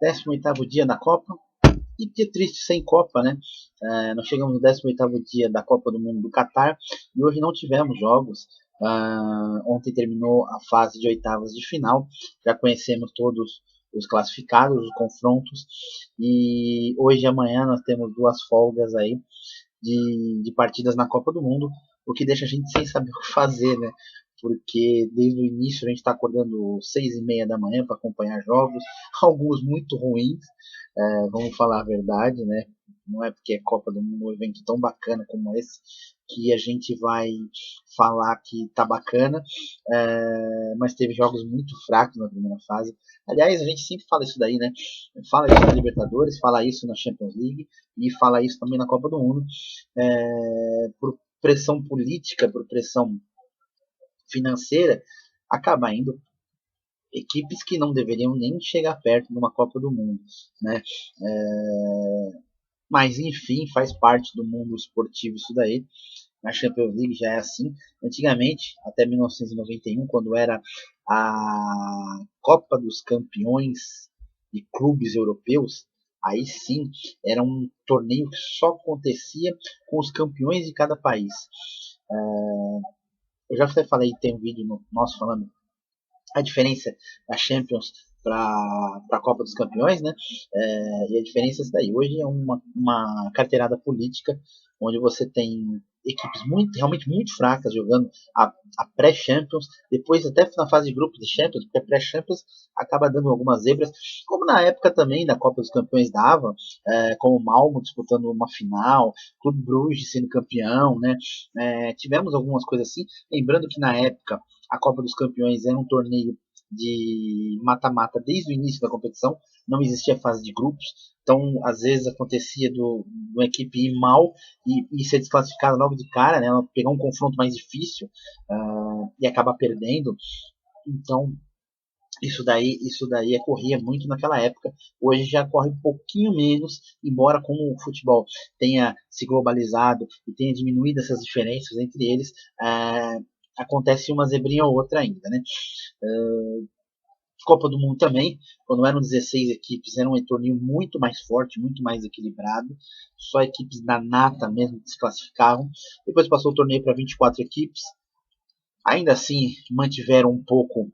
18º dia da Copa. E que triste, sem Copa, né? Nós chegamos no 18º dia da Copa do Mundo do Catar e hoje não tivemos jogos. Ontem terminou a fase de oitavas de final, já conhecemos todos os classificados, os confrontos, e hoje e amanhã nós temos duas folgas aí de partidas na Copa do Mundo, o que deixa a gente sem saber o que fazer, né? Porque desde o início a gente está acordando 6h30 da manhã para acompanhar jogos, alguns muito ruins, vamos falar a verdade, né? Não é porque é Copa do Mundo, um evento tão bacana como esse, que a gente vai falar que tá bacana, mas teve jogos muito fracos na primeira fase. Aliás, a gente sempre fala isso daí, né? Fala isso na Libertadores, fala isso na Champions League e fala isso também na Copa do Mundo. Por pressão política, por pressão financeira, acaba indo equipes que não deveriam nem chegar perto de uma Copa do Mundo, né? Mas enfim, faz parte do mundo esportivo isso daí. Na Champions League já é assim. Antigamente, até 1991, quando era a Copa dos Campeões de clubes europeus, aí sim era um torneio que só acontecia com os campeões de cada país. Eu já até falei, tem um vídeo nosso falando a diferença da Champions para a Copa dos Campeões, né? E a diferença é isso daí. Hoje é uma carteirada política onde você tem equipes realmente muito fracas jogando a pré-Champions, depois até na fase de grupos de Champions, porque a pré-Champions acaba dando algumas zebras, como na época também da Copa dos Campeões dava, como o Malmo disputando uma final, Clube Bruges sendo campeão, né? Tivemos algumas coisas assim, lembrando que na época a Copa dos Campeões era um torneio de mata-mata desde o início da competição, não existia fase de grupos, então às vezes acontecia de uma equipe ir mal e ser desclassificada logo de cara, né, pegar um confronto mais difícil e acabar perdendo. Então isso daí corria muito naquela época. Hoje já corre um pouquinho menos, embora como o futebol tenha se globalizado e tenha diminuído essas diferenças entre eles, acontece uma zebrinha ou outra ainda, né? Copa do Mundo também, quando eram 16 equipes, era um torneio muito mais forte, muito mais equilibrado, só equipes da nata mesmo que se classificavam. Depois passou o torneio para 24 equipes, ainda assim mantiveram um pouco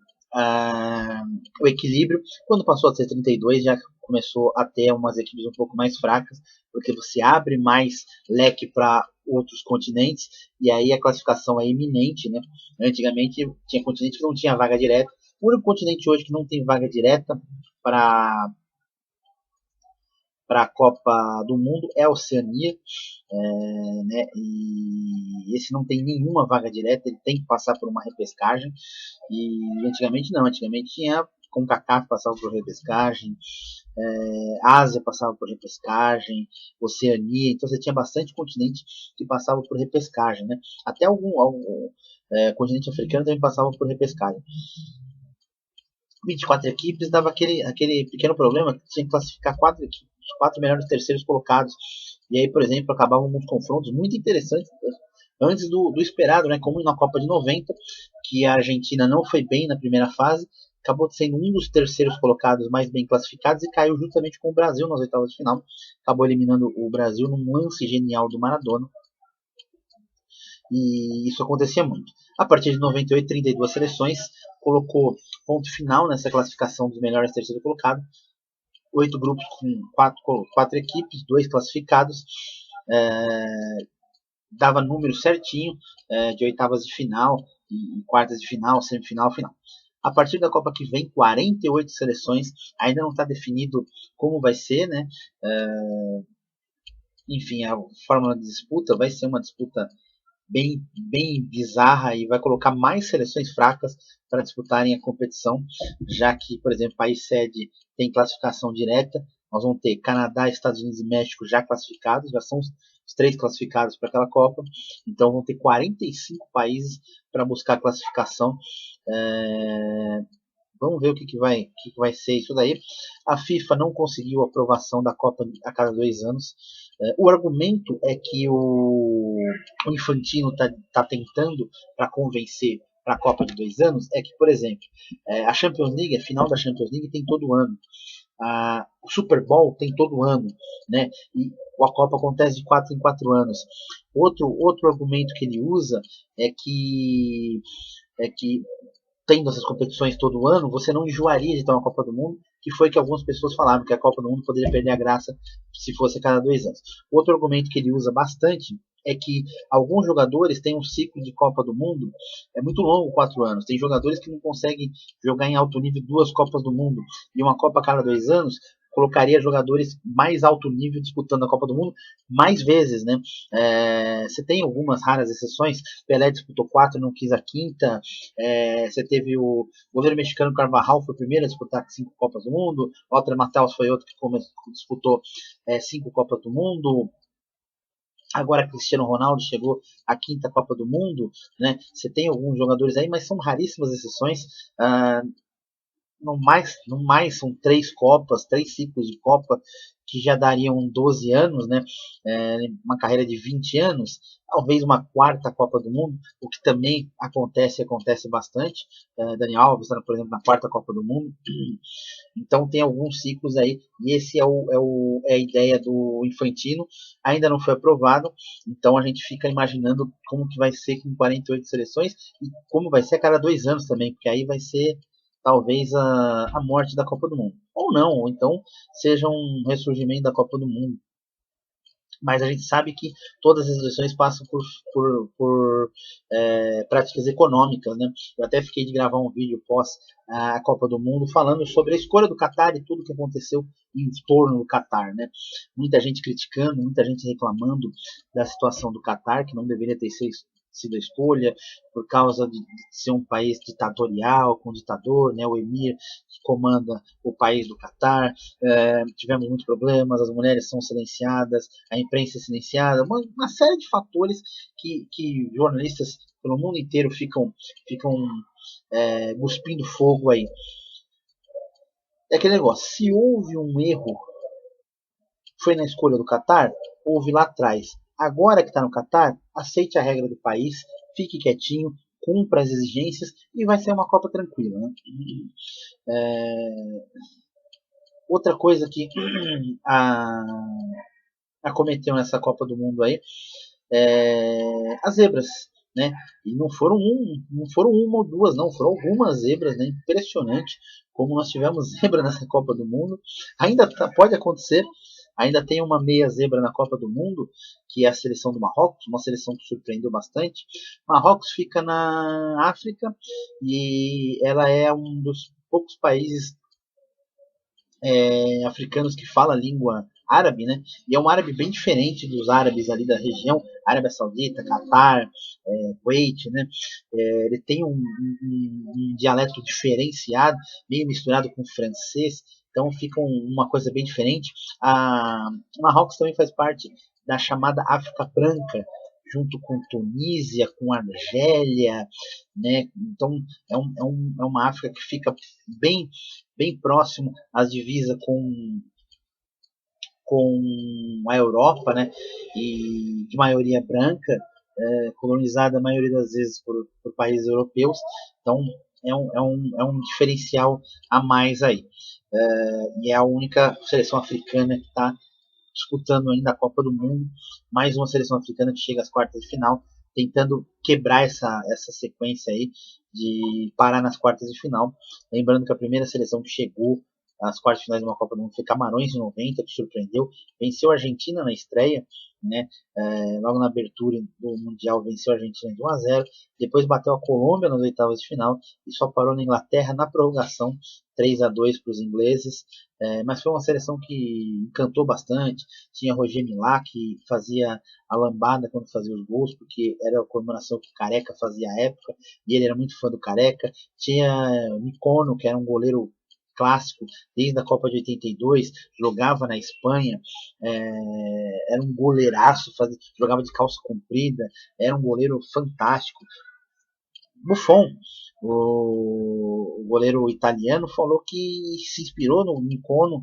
o equilíbrio. Quando passou a ser 32, já começou a ter umas equipes um pouco mais fracas, porque você abre mais leque para outros continentes, e aí a classificação é iminente, né? Antigamente tinha continente que não tinha vaga direta. O único continente hoje que não tem vaga direta para a Copa do Mundo é a Oceania, né? E esse não tem nenhuma vaga direta, ele tem que passar por uma repescagem. E antigamente não, antigamente tinha CONCACAF passava por repescagem, Ásia passava por repescagem, Oceania, então você tinha bastante continente que passava por repescagem, né? Até algum continente africano também passava por repescagem. 24 equipes dava aquele pequeno problema que tinha que classificar 4 equipes, os 4 melhores terceiros colocados. E aí, por exemplo, acabavam uns confrontos muito interessantes antes do esperado, né? Como na Copa de 90, que a Argentina não foi bem na primeira fase, acabou sendo um dos terceiros colocados mais bem classificados e caiu justamente com o Brasil nas oitavas de final. Acabou eliminando o Brasil num lance genial do Maradona. E isso acontecia muito. A partir de 98, 32 seleções, colocou ponto final nessa classificação dos melhores terceiros colocados. 8 grupos com 4 equipes, 2 classificados. Dava número certinho de oitavas de final, quartas de final, semifinal, final. A partir da Copa que vem, 48 seleções, ainda não está definido como vai ser, né? Enfim, a fórmula de disputa vai ser uma disputa bem bizarra e vai colocar mais seleções fracas para disputarem a competição, já que, por exemplo, o país sede tem classificação direta. Nós vamos ter Canadá, Estados Unidos e México já classificados, já são os 3 classificados para aquela Copa, então vão ter 45 países para buscar a classificação. Vamos ver o que vai ser isso daí. A FIFA não conseguiu a aprovação da Copa a cada 2 anos. O argumento é que o Infantino está tentando para convencer para a Copa de 2 anos é que, por exemplo, a Champions League, a final da Champions League tem todo ano. O Super Bowl tem todo ano, né? E a Copa acontece de 4 em 4 anos. Outro argumento que ele usa é que tendo essas competições todo ano, você não enjoaria de ter uma Copa do Mundo, que foi que algumas pessoas falavam que a Copa do Mundo poderia perder a graça se fosse a cada 2 anos. Outro argumento que ele usa bastante é que alguns jogadores têm um ciclo de Copa do Mundo muito longo, 4 anos. Tem jogadores que não conseguem jogar em alto nível 2 Copas do Mundo e uma Copa a cada 2 anos colocaria jogadores mais alto nível disputando a Copa do Mundo mais vezes, né? Você tem algumas raras exceções. Pelé disputou 4, não quis a quinta. Você teve o goleiro mexicano Carvajal, foi o primeiro a disputar 5 Copas do Mundo. Walter Matheus foi outro que disputou 5 Copas do Mundo. Agora Cristiano Ronaldo chegou à quinta Copa do Mundo, né? Você tem alguns jogadores aí, mas são raríssimas exceções. No mais são 3 Copas, 3 ciclos de Copa que já dariam 12 anos, né? Uma carreira de 20 anos, talvez uma 4ª Copa do Mundo, o que também acontece bastante. Dani Alves, por exemplo, na 4ª Copa do Mundo. Então tem alguns ciclos aí, e esse é a ideia do Infantino. Ainda não foi aprovado, então a gente fica imaginando como que vai ser com 48 seleções e como vai ser a cada 2 anos também, porque aí vai ser talvez a morte da Copa do Mundo. Ou não, ou então seja um ressurgimento da Copa do Mundo. Mas a gente sabe que todas as eleições passam por práticas econômicas, né? Eu até fiquei de gravar um vídeo pós a Copa do Mundo falando sobre a escolha do Catar e tudo que aconteceu em torno do Catar, né? Muita gente criticando, muita gente reclamando da situação do Catar, que não deveria ter sido a escolha, por causa de ser um país ditatorial, com ditador, né? O Emir que comanda o país do Catar. Tivemos muitos problemas, as mulheres são silenciadas, a imprensa é silenciada, uma série de fatores que jornalistas pelo mundo inteiro ficam cuspindo fogo aí. É aquele negócio, se houve um erro, foi na escolha do Catar, houve lá atrás. Agora que está no Catar, aceite a regra do país, fique quietinho, cumpra as exigências e vai ser uma Copa tranquila, né? Outra coisa que acometeu nessa Copa do Mundo aí as zebras, né? E não foram uma ou duas, não, foram algumas zebras, né? Impressionante como nós tivemos zebra nessa Copa do Mundo. Ainda pode acontecer, ainda tem uma meia zebra na Copa do Mundo, que é a seleção do Marrocos, uma seleção que surpreendeu bastante. Marrocos fica na África e ela é um dos poucos países africanos que fala a língua árabe, né? E é um árabe bem diferente dos árabes ali da região, Arábia Saudita, Catar, Kuwait, né? Ele tem um dialeto diferenciado, meio misturado com francês, então fica uma coisa bem diferente. O Marrocos também faz parte da chamada África Branca, junto com Tunísia, com Argélia, né? Então é uma África que fica bem próximo às divisas com a Europa, né? E de maioria branca, colonizada a maioria das vezes por países europeus. Então é um diferencial a mais aí. E é a única seleção africana que está disputando ainda a Copa do Mundo, mais uma seleção africana que chega às quartas de final, tentando quebrar essa sequência aí de parar nas quartas de final. Lembrando que a primeira seleção que chegou às quartas de finais de uma Copa do Mundo foi Camarões em 90, que surpreendeu, venceu a Argentina na estreia, né? Logo na abertura do Mundial venceu a Argentina de 1-0, depois bateu a Colômbia nas oitavas de final e só parou na Inglaterra na prorrogação, 3-2 para os ingleses. Mas foi uma seleção que encantou bastante. Tinha Roger Milá, que fazia a lambada quando fazia os gols, porque era a comemoração que Careca fazia à época, e ele era muito fã do Careca. Tinha Nicono, que era um goleiro clássico desde a Copa de 82, jogava na Espanha, era um goleiraço, jogava de calça comprida, era um goleiro fantástico. Buffon, o goleiro italiano, falou que se inspirou no Nicono,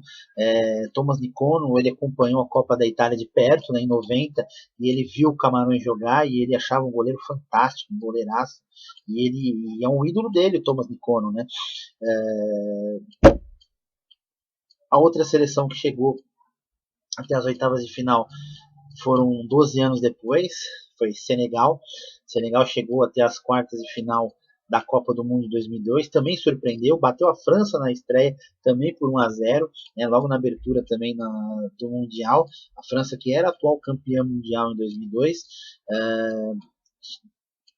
Thomas Nicono. Ele acompanhou a Copa da Itália de perto, né, em 90, e ele viu o Camarões jogar e ele achava um goleiro fantástico, um goleiraço, e ele é um ídolo dele, o Thomas Nicono, né? A outra seleção que chegou até as oitavas de final foram 12 anos depois, foi Senegal. Senegal chegou até as quartas de final da Copa do Mundo de 2002, também surpreendeu, bateu a França na estreia também por 1-0, né, logo na abertura também do Mundial. A França, que era atual campeã mundial em 2002,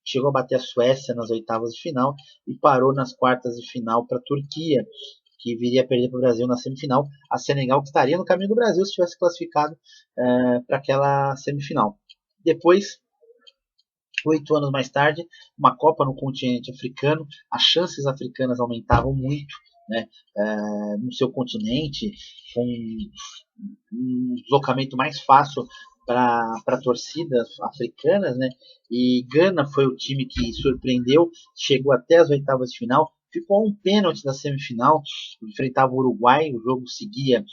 chegou a bater a Suécia nas oitavas de final e parou nas quartas de final para a Turquia, que viria a perder para o Brasil na semifinal. A Senegal, que estaria no caminho do Brasil se tivesse classificado para aquela semifinal. Depois, 8 anos mais tarde, uma Copa no continente africano, as chances africanas aumentavam muito, né, no seu continente, com um deslocamento mais fácil para torcidas africanas, né? E Gana foi o time que surpreendeu, chegou até as oitavas de final, ficou um pênalti da semifinal, enfrentava o Uruguai, o jogo seguia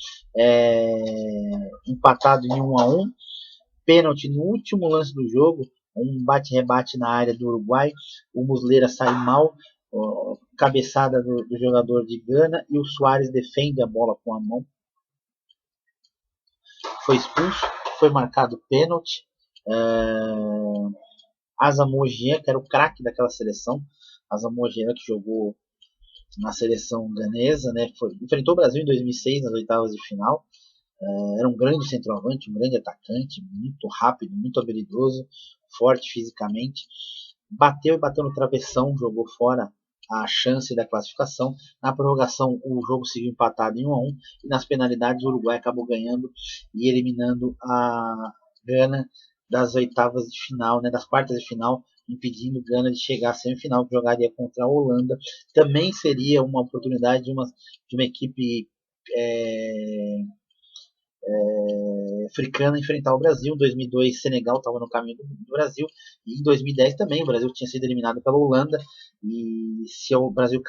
empatado em 1-1, pênalti no último lance do jogo, um bate-rebate na área do Uruguai, o Muslera sai mal, cabeçada do jogador de Gana, e o Soares defende a bola com a mão, foi expulso, foi marcado pênalti. Asamoah Gyan, que era o craque daquela seleção, Asamoah Gyan, que jogou na seleção ganesa, né, enfrentou o Brasil em 2006 nas oitavas de final. Era um grande centroavante, um grande atacante, muito rápido, muito habilidoso, forte fisicamente. Bateu no travessão, jogou fora a chance da classificação. Na prorrogação, o jogo seguiu empatado em 1-1, e nas penalidades o Uruguai acabou ganhando e eliminando a Gana das oitavas de final, né, das quartas de final, impedindo Gana de chegar à semifinal, que jogaria contra a Holanda. Também seria uma oportunidade de uma equipe africana enfrentar o Brasil. Em 2002, Senegal estava no caminho do Brasil, e em 2010 também o Brasil tinha sido eliminado pela Holanda, e se o Brasil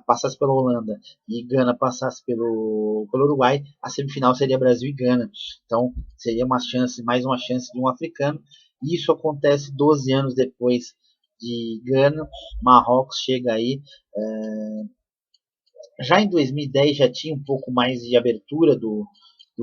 passasse pela Holanda e Gana passasse pelo Uruguai, a semifinal seria Brasil e Gana. Então seria mais uma chance de um africano. Isso acontece 12 anos depois de Gana. Marrocos chega aí. Já em 2010 já tinha um pouco mais de abertura do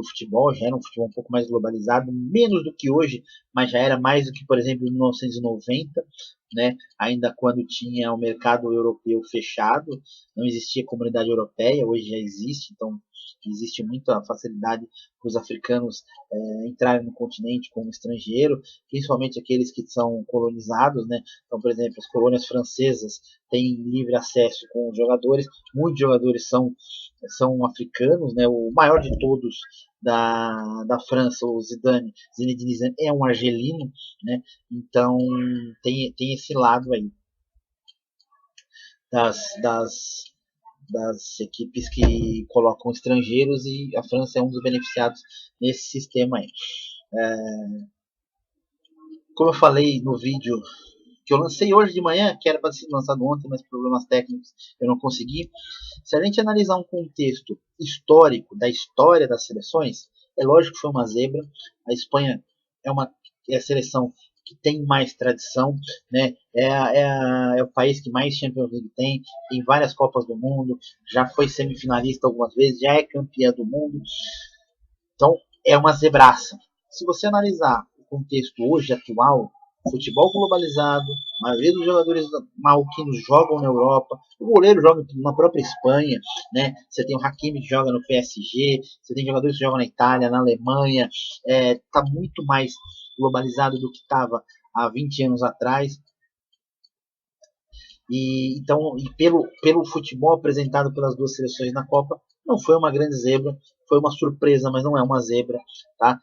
futebol, já era um futebol um pouco mais globalizado, menos do que hoje, mas já era mais do que, por exemplo, em 1990, né? Ainda quando tinha o mercado europeu fechado, não existia comunidade europeia, hoje já existe, então existe muita facilidade para os africanos entrarem no continente como estrangeiro, principalmente aqueles que são colonizados, né? Então, por exemplo, as colônias francesas têm livre acesso com os jogadores, muitos jogadores são africanos, né? O maior de todos da França, o Zinedine Zidane, é um argelino, né? Então tem esse lado aí das equipes que colocam estrangeiros, e a França é um dos beneficiados nesse sistema aí. Como eu falei no vídeo que eu lancei hoje de manhã, que era para ser lançado ontem, mas problemas técnicos eu não consegui. Se a gente analisar um contexto histórico da história das seleções, é lógico que foi uma zebra. A Espanha é a seleção que tem mais tradição, né? É o país que mais Champions League tem várias Copas do Mundo, já foi semifinalista algumas vezes, já é campeã do mundo. Então é uma zebraça. Se você analisar o contexto hoje atual, futebol globalizado, a maioria dos jogadores marroquinos jogam na Europa, o goleiro joga na própria Espanha, né? Você tem o Hakimi que joga no PSG, você tem jogadores que jogam na Itália, na Alemanha, está muito mais globalizado do que estava há 20 anos atrás. E pelo futebol apresentado pelas duas seleções na Copa, não foi uma grande zebra, foi uma surpresa, mas não é uma zebra, tá?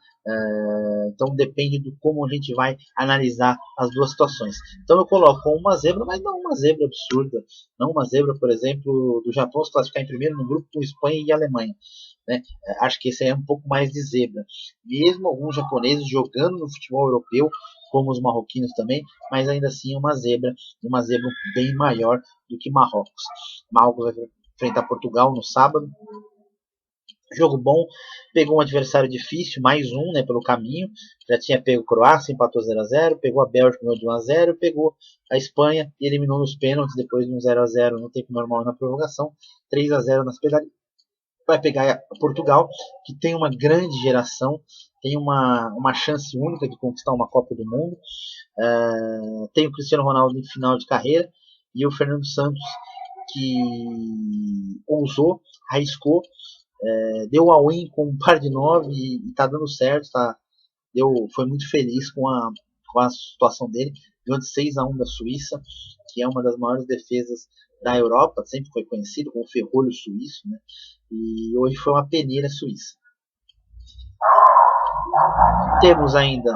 Então depende de como a gente vai analisar as duas situações. Então eu coloco uma zebra, mas não uma zebra absurda, não uma zebra, por exemplo, do Japão se classificar em primeiro no grupo com Espanha e Alemanha, né? Acho que esse aí é um pouco mais de zebra. Mesmo alguns japoneses jogando no futebol europeu, como os marroquinos também, mas ainda assim uma zebra bem maior do que Marrocos. Marrocos vai enfrentar Portugal no sábado. Jogo bom, pegou um adversário difícil, mais um, né, pelo caminho. Já tinha pego Croácia, empatou 0-0, pegou a Bélgica, ganhou de 1-0, pegou a Espanha e eliminou nos pênaltis depois de um 0-0 no tempo normal e na prorrogação, 3-0 nas vai pegar Portugal, que tem uma grande geração, tem uma chance única de conquistar uma Copa do Mundo. Tem o Cristiano Ronaldo em final de carreira e o Fernando Santos, que ousou, arriscou, deu all-in com um par de 9 e está dando certo, foi muito feliz com a situação dele, ganhou de 6-1 da Suíça, que é uma das maiores defesas da Europa, sempre foi conhecido como o ferrolho suíço, né? E hoje foi uma peneira suíça. Temos ainda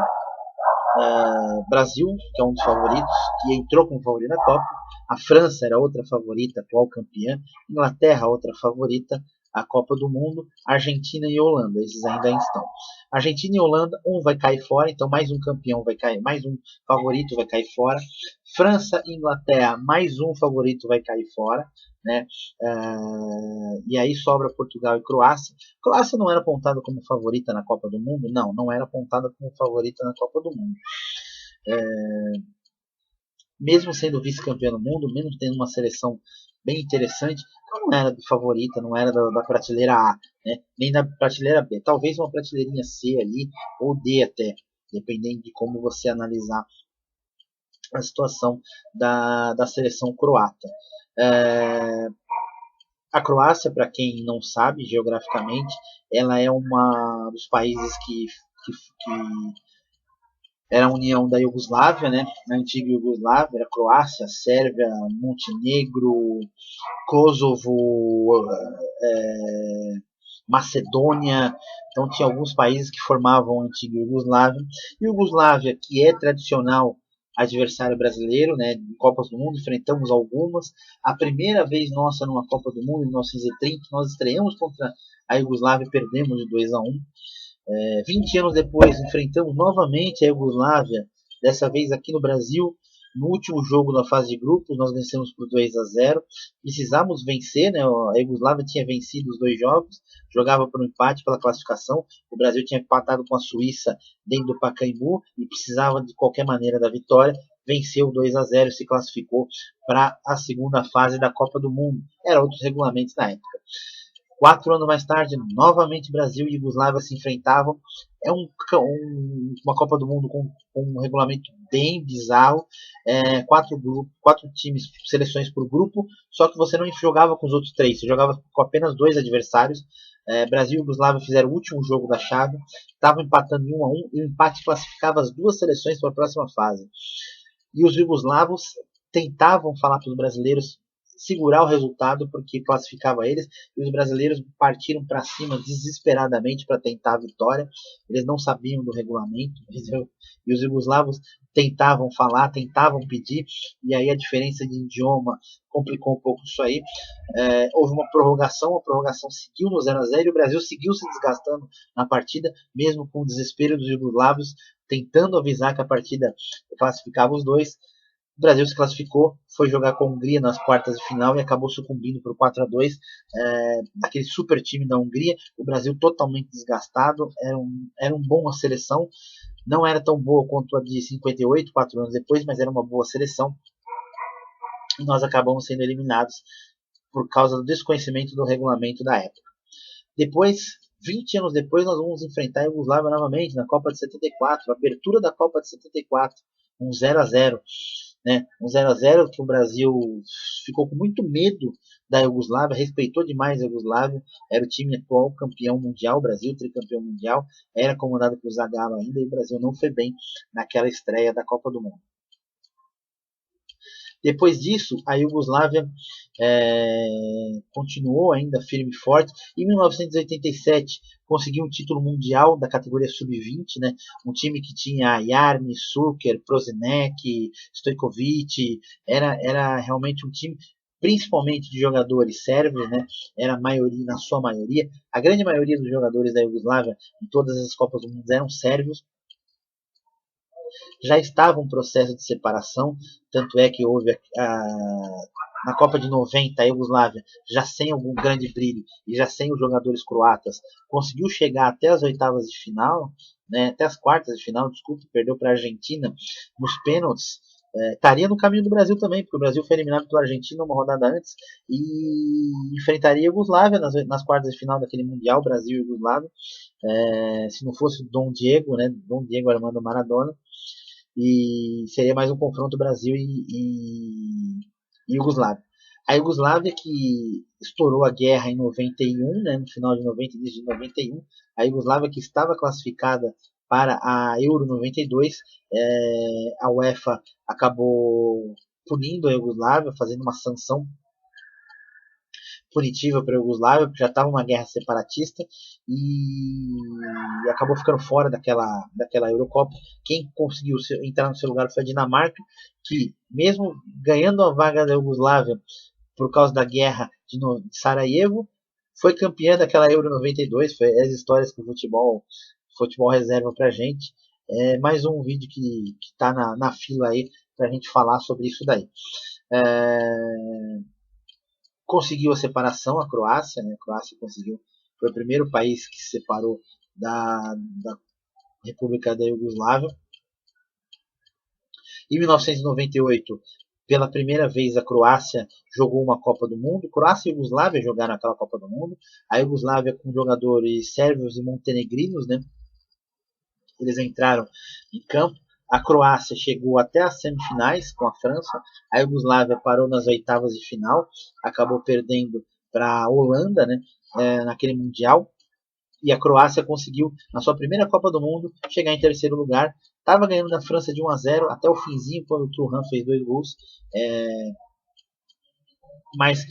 Brasil, que é um dos favoritos, que entrou como favorito na Copa. A França era outra favorita, atual campeã. Inglaterra, outra favorita, a Copa do Mundo. Argentina e Holanda, esses ainda estão. Argentina e Holanda, um vai cair fora, então mais um campeão vai cair, mais um favorito vai cair fora. França e Inglaterra, mais um favorito vai cair fora, né? E aí sobra Portugal e Croácia. Croácia não era apontada como favorita na Copa do Mundo? Não era apontada como favorita na Copa do Mundo. Mesmo sendo vice-campeã do mundo, mesmo tendo uma seleção bem interessante, não era favorita, não era da prateleira A, né? Nem da prateleira B. Talvez uma prateleirinha C ali, ou D até, dependendo de como você analisar a situação da seleção croata. A Croácia, para quem não sabe geograficamente, ela é uma dos países que era a união da Iugoslávia, né? Na antiga Iugoslávia, era Croácia, Sérvia, Montenegro, Kosovo, Macedônia. Então tinha alguns países que formavam a antiga Iugoslávia. Iugoslávia, que é tradicional adversário brasileiro, né? Em Copas do Mundo, enfrentamos algumas. A primeira vez nossa numa Copa do Mundo, em 1930, nós estreamos contra a Iugoslávia e perdemos de 2-1. 20 anos depois, enfrentamos novamente a Iugoslávia, dessa vez aqui no Brasil. No último jogo da fase de grupos, nós vencemos por 2-0. Precisamos vencer, né? A Iugoslávia tinha vencido os 2 jogos, jogava por um empate pela classificação. O Brasil tinha empatado com a Suíça dentro do Pacaembu e precisava de qualquer maneira da vitória. Venceu 2-0 e se classificou para a segunda fase da Copa do Mundo. Eram outros regulamentos na época. 4 anos mais tarde, novamente Brasil e Iugoslávia se enfrentavam. É uma Copa do Mundo com um regulamento bem bizarro. 4 times, seleções por grupo, só que você não jogava com os outros 3, você jogava com apenas 2 adversários. Brasil e Iugoslávia fizeram o último jogo da chave, estavam empatando em 1-1, e o empate classificava as 2 seleções para a próxima fase. E os jugoslavos tentavam falar para os brasileiros segurar o resultado porque classificava eles, e os brasileiros partiram para cima desesperadamente para tentar a vitória. Eles não sabiam do regulamento, entendeu? E os jugoslavos tentavam falar, tentavam pedir, e aí a diferença de idioma complicou um pouco isso aí. Houve uma prorrogação, a prorrogação seguiu no 0-0 e o Brasil seguiu se desgastando na partida, mesmo com o desespero dos jugoslavos tentando avisar que a partida classificava os dois. O Brasil se classificou, foi jogar com a Hungria nas quartas de final e acabou sucumbindo por 4-2, aquele super time da Hungria. O Brasil totalmente desgastado, era uma boa seleção, não era tão boa quanto a de 58, 4 anos depois, mas era uma boa seleção. E nós acabamos sendo eliminados por causa do desconhecimento do regulamento da época. Depois, 20 anos depois, nós vamos enfrentar a Iugoslávia novamente na Copa de 74, a abertura da Copa de 74, um 0-0. Né? Um 0-0 que o Brasil ficou com muito medo da Iugoslávia, respeitou demais a Iugoslávia, era o time atual campeão mundial, o Brasil tricampeão mundial, era comandado por Zagallo ainda, e o Brasil não foi bem naquela estreia da Copa do Mundo. Depois disso, a Iugoslávia continuou ainda firme e forte. Em 1987, conseguiu um título mundial da categoria sub-20, né? Um time que tinha Jarni, Šuker, Prosinec, Stojkovic. Era realmente um time, principalmente de jogadores sérvios, né? Era a maioria, na sua maioria. A grande maioria dos jogadores da Iugoslávia em todas as Copas do Mundo eram sérvios. Já estava um processo de separação, tanto é que houve na Copa de 90 a Iugoslávia, já sem algum grande brilho e já sem os jogadores croatas, conseguiu chegar até as oitavas de final, né, até as quartas de final, desculpe, perdeu para a Argentina nos pênaltis, estaria no caminho do Brasil também, porque o Brasil foi eliminado pela Argentina uma rodada antes e enfrentaria a Iugoslávia nas quartas de final daquele Mundial, Brasil e Iugoslávia, se não fosse o Dom Diego, né, Dom Diego Armando Maradona, e seria mais um confronto Brasil e Iugoslávia. A Iugoslávia, que estourou a guerra em 91, né, no final de 90 e início de 91, a Iugoslávia que estava classificada para a Euro 92, a UEFA acabou punindo a Iugoslávia, fazendo uma sanção punitiva para a Iugoslávia, porque já estava uma guerra separatista e acabou ficando fora daquela Eurocopa. Quem conseguiu entrar no seu lugar foi a Dinamarca, que mesmo ganhando a vaga da Iugoslávia por causa da guerra de Sarajevo, foi campeã daquela Euro 92. Foi as histórias que o futebol reserva pra gente. Mais um vídeo que está na fila aí pra gente falar sobre isso daí. Conseguiu a separação, a Croácia, né? A Croácia conseguiu, foi o primeiro país que se separou da República da Iugoslávia. Em 1998, pela primeira vez a Croácia jogou uma Copa do Mundo. Croácia e Iugoslávia jogaram aquela Copa do Mundo. A Iugoslávia com jogadores sérvios e montenegrinos, né? Eles entraram em campo. A Croácia chegou até as semifinais com a França. A Iugoslávia parou nas oitavas de final, acabou perdendo para a Holanda, né, naquele Mundial. E a Croácia conseguiu, na sua primeira Copa do Mundo, chegar em terceiro lugar. Estava ganhando da França de 1-0 até o finzinho, quando o Thuram fez 2 gols. Mas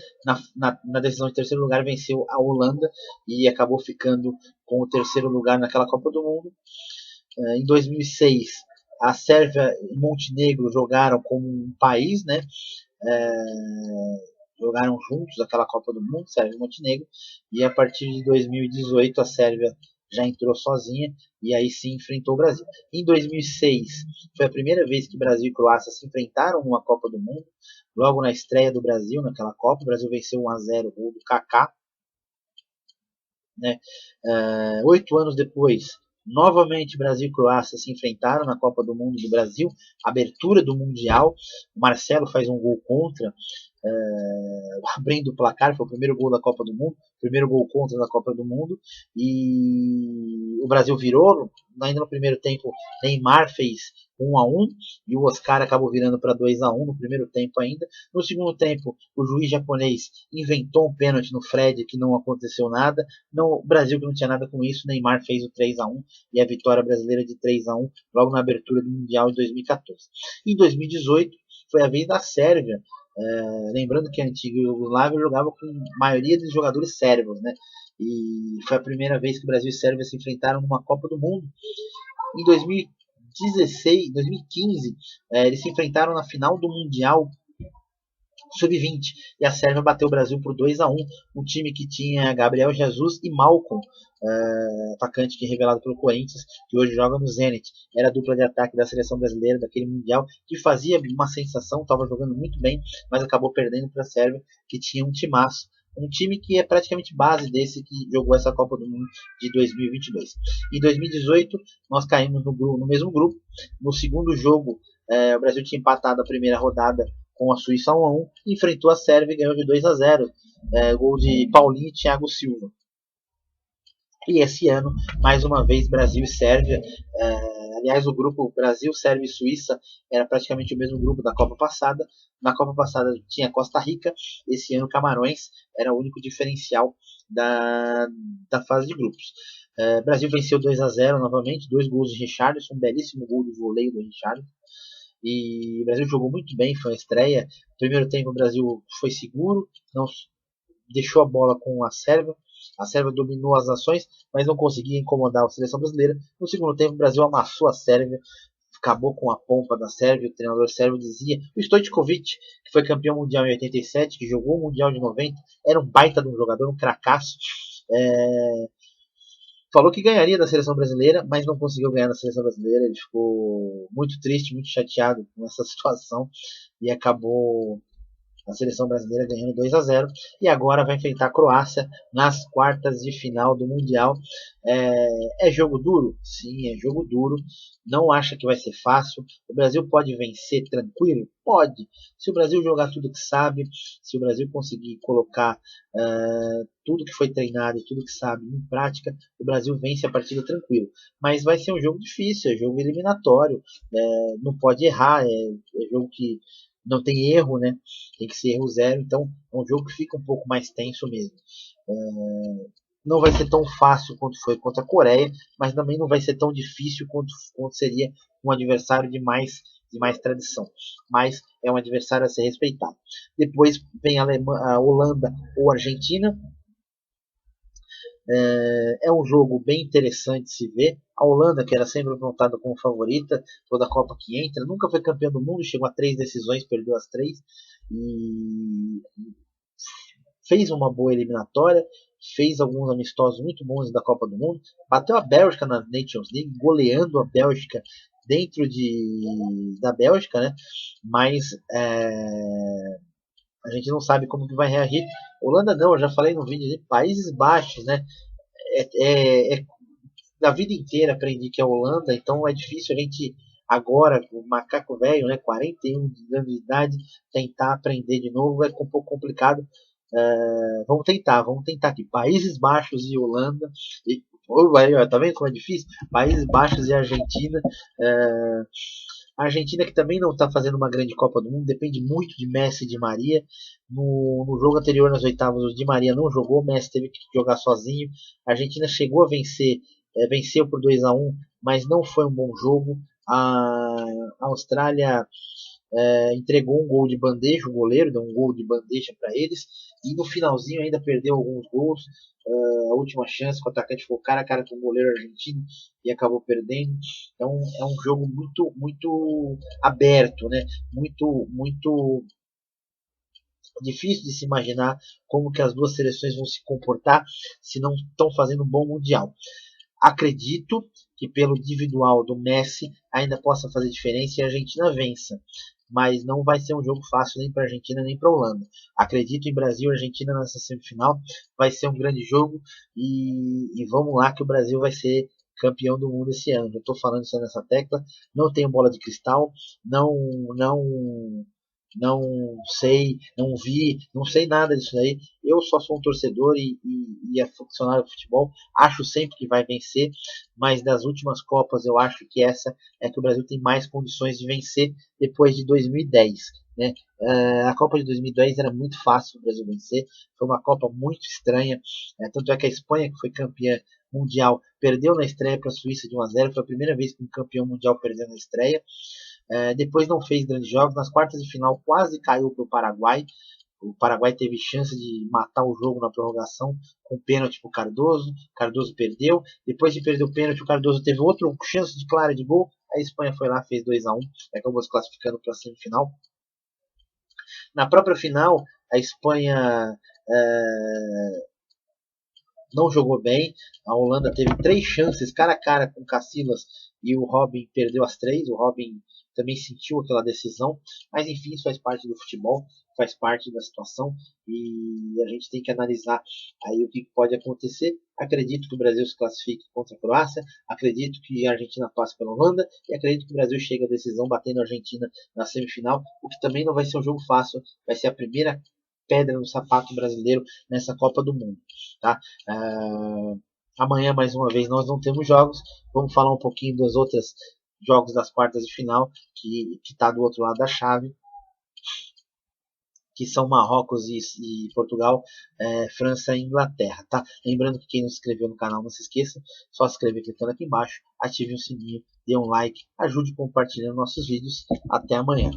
na decisão de terceiro lugar venceu a Holanda e acabou ficando com o terceiro lugar naquela Copa do Mundo. Em 2006, a Sérvia e Montenegro jogaram como um país, né? Jogaram juntos aquela Copa do Mundo, Sérvia e Montenegro, e a partir de 2018 a Sérvia já entrou sozinha e aí sim enfrentou o Brasil. Em 2006 foi a primeira vez que Brasil e Croácia se enfrentaram numa Copa do Mundo, logo na estreia do Brasil naquela Copa. O Brasil venceu 1-0 o gol do Kaká, né? 8 anos depois, novamente Brasil e Croácia se enfrentaram na Copa do Mundo do Brasil, abertura do Mundial. O Marcelo faz um gol contra, abrindo o placar. Foi o primeiro gol da Copa do Mundo, primeiro gol contra da Copa do Mundo, e o Brasil virou. Ainda no primeiro tempo, Neymar fez 1-1 e o Oscar acabou virando para 2-1 no primeiro tempo ainda. No segundo tempo, o juiz japonês inventou um pênalti no Fred, que não aconteceu nada. No Brasil, que não tinha nada com isso, Neymar fez o 3-1 e a vitória brasileira de 3-1 logo na abertura do Mundial de 2014. Em 2018 foi a vez da Sérvia. Lembrando que a antiga Iugoslávia jogava com a maioria dos jogadores sérvios, né? E foi a primeira vez que o Brasil e Sérvia se enfrentaram numa Copa do Mundo. Em 2015, eles se enfrentaram na final do Mundial Sub-20 e a Sérvia bateu o Brasil por 2-1. Um time que tinha Gabriel Jesus e Malcolm, atacante que é revelado pelo Corinthians, que hoje joga no Zenit. Era a dupla de ataque da seleção brasileira daquele Mundial, que fazia uma sensação, estava jogando muito bem, mas acabou perdendo para a Sérvia, que tinha um timaço. Um time que é praticamente base desse que jogou essa Copa do Mundo de 2022. Em 2018, nós caímos no mesmo grupo. No segundo jogo, o Brasil tinha empatado a primeira rodada com a Suíça 1-1, enfrentou a Sérvia e ganhou de 2-0. Gol de Paulinho e Thiago Silva. E esse ano, mais uma vez, Brasil e Sérvia. Aliás, o grupo Brasil, Sérvia e Suíça era praticamente o mesmo grupo da Copa passada. Na Copa passada tinha Costa Rica, esse ano Camarões. Era o único diferencial da fase de grupos. Brasil venceu 2-0 novamente, 2 gols de Richarlison, um belíssimo gol de voleio do Richarlison. E o Brasil jogou muito bem, foi uma estreia. No primeiro tempo o Brasil foi seguro, não deixou a bola com a Sérvia. A Sérvia dominou as ações, mas não conseguia incomodar a seleção brasileira. No segundo tempo o Brasil amassou a Sérvia, acabou com a pompa da Sérvia. O treinador sérvio dizia, o Stojkovic, que foi campeão mundial em 87, que jogou o Mundial de 90, era um baita de um jogador, um cracaço. Falou que ganharia da seleção brasileira, mas não conseguiu ganhar da seleção brasileira. Ele ficou muito triste, muito chateado com essa situação e acabou A seleção brasileira ganhando 2-0 e agora vai enfrentar a Croácia nas quartas de final do Mundial. É jogo duro? Sim, é jogo duro. Não acha que vai ser fácil. O Brasil pode vencer tranquilo? Pode. Se o Brasil jogar tudo que sabe, se o Brasil conseguir colocar tudo que foi treinado e tudo que sabe em prática, o Brasil vence a partida tranquilo. Mas vai ser um jogo difícil, é jogo eliminatório, não pode errar, é jogo que não tem erro, né? Tem que ser erro zero, então é um jogo que fica um pouco mais tenso mesmo. Não vai ser tão fácil quanto foi contra a Coreia, mas também não vai ser tão difícil quanto seria um adversário de mais tradição. Mas é um adversário a ser respeitado. Depois vem a Holanda ou a Argentina. É um jogo bem interessante de se ver. A Holanda, que era sempre apontada como favorita, toda a Copa que entra, nunca foi campeã do mundo, chegou a 3 decisões, perdeu as 3 e fez uma boa eliminatória, fez alguns amistosos muito bons da Copa do Mundo, bateu a Bélgica na Nations League, goleando a Bélgica dentro da Bélgica, né? Mas a gente não sabe como que vai reagir. Holanda não, eu já falei no vídeo de Países Baixos, né? Da vida inteira aprendi que é Holanda, então é difícil a gente agora, o macaco velho, né, 41 anos de idade, tentar aprender de novo é um pouco complicado. Vamos tentar aqui. Países Baixos e Holanda. Tá vendo como é difícil? Países Baixos e Argentina. A Argentina que também não está fazendo uma grande Copa do Mundo, depende muito de Messi e de Maria. No jogo anterior, nas oitavas, o Di Maria não jogou, o Messi teve que jogar sozinho. A Argentina chegou a vencer, venceu por 2-1, mas não foi um bom jogo. A Austrália entregou um gol de bandeja, o goleiro deu um gol de bandeja para eles, e no finalzinho ainda perdeu alguns gols. A última chance que o atacante ficou cara a cara com o goleiro argentino e acabou perdendo. Então é um jogo muito aberto, né? Muito difícil de se imaginar como que as duas seleções vão se comportar se não estão fazendo um bom mundial. Acredito que pelo individual do Messi ainda possa fazer diferença e a Argentina vença, mas não vai ser um jogo fácil nem para a Argentina nem para a Holanda. Acredito em Brasil e Argentina nessa semifinal, vai ser um grande jogo e vamos lá que o Brasil vai ser campeão do mundo esse ano. Eu estou falando isso nessa tecla, não tenho bola de cristal, não sei, não vi, não sei nada disso aí. Eu só sou um torcedor e é funcionário de futebol. Acho sempre que vai vencer, mas das últimas Copas eu acho que essa é que o Brasil tem mais condições de vencer depois de 2010. Né? A Copa de 2010 era muito fácil o Brasil vencer, foi uma Copa muito estranha. Tanto é que a Espanha, que foi campeã mundial, perdeu na estreia para a Suíça de 1-0. Foi a primeira vez que um campeão mundial perdeu na estreia. Depois não fez grandes jogos. Nas quartas de final quase caiu para o Paraguai. O Paraguai teve chance de matar o jogo na prorrogação com pênalti para o Cardoso. Cardoso perdeu. Depois de perder o pênalti, o Cardoso teve outra chance de clara de gol. A Espanha foi lá, fez 2-1 e acabou se classificando para a semifinal. Na própria final, a Espanha não jogou bem. A Holanda teve 3 chances cara a cara com o Casillas e o Robin perdeu as 3. O Robin também sentiu aquela decisão, mas enfim, isso faz parte do futebol, faz parte da situação e a gente tem que analisar aí o que pode acontecer. Acredito que o Brasil se classifique contra a Croácia, acredito que a Argentina passe pela Holanda e acredito que o Brasil chegue à decisão batendo a Argentina na semifinal, o que também não vai ser um jogo fácil, vai ser a primeira pedra no sapato brasileiro nessa Copa do Mundo, tá? Amanhã, mais uma vez, nós não temos jogos. Vamos falar um pouquinho dos outros jogos das quartas de final, que está do outro lado da chave, que são Marrocos e Portugal, França e Inglaterra, tá? Lembrando que quem não se inscreveu no canal, não se esqueça, só se inscrever clicando aqui embaixo, ative o sininho, dê um like, ajude compartilhando nossos vídeos. Até amanhã.